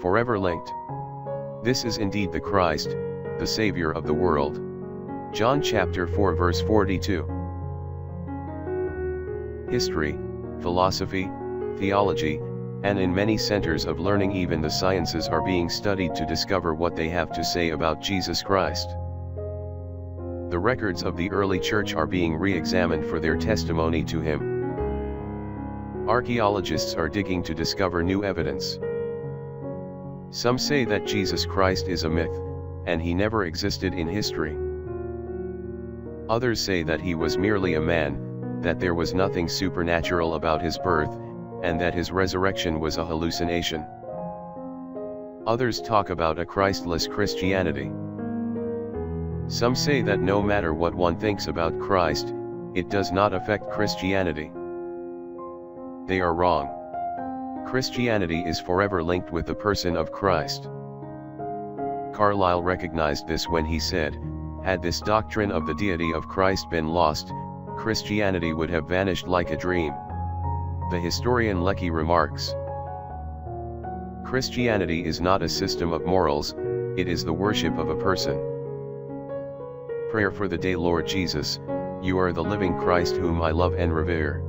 forever linked. This is indeed the Christ, the Savior of the world. John chapter 4 verse 42. History, philosophy, theology, and in many centers of learning even the sciences are being studied to discover what they have to say about Jesus Christ. The records of the early church are being re-examined for their testimony to him. Archaeologists are digging to discover new evidence. Some say that Jesus Christ is a myth, and he never existed in history. Others say that he was merely a man, that there was nothing supernatural about his birth, and that his resurrection was a hallucination. Others talk about a Christless Christianity. Some say that no matter what one thinks about Christ, it does not affect Christianity. They are wrong. Christianity is forever linked with the person of Christ. Carlyle recognized this when he said, "Had this doctrine of the deity of Christ been lost, Christianity would have vanished like a dream." The historian Lecky remarks, "Christianity is not a system of morals, it is the worship of a person." Prayer for the day. Lord Jesus, you are the living Christ whom I love and revere.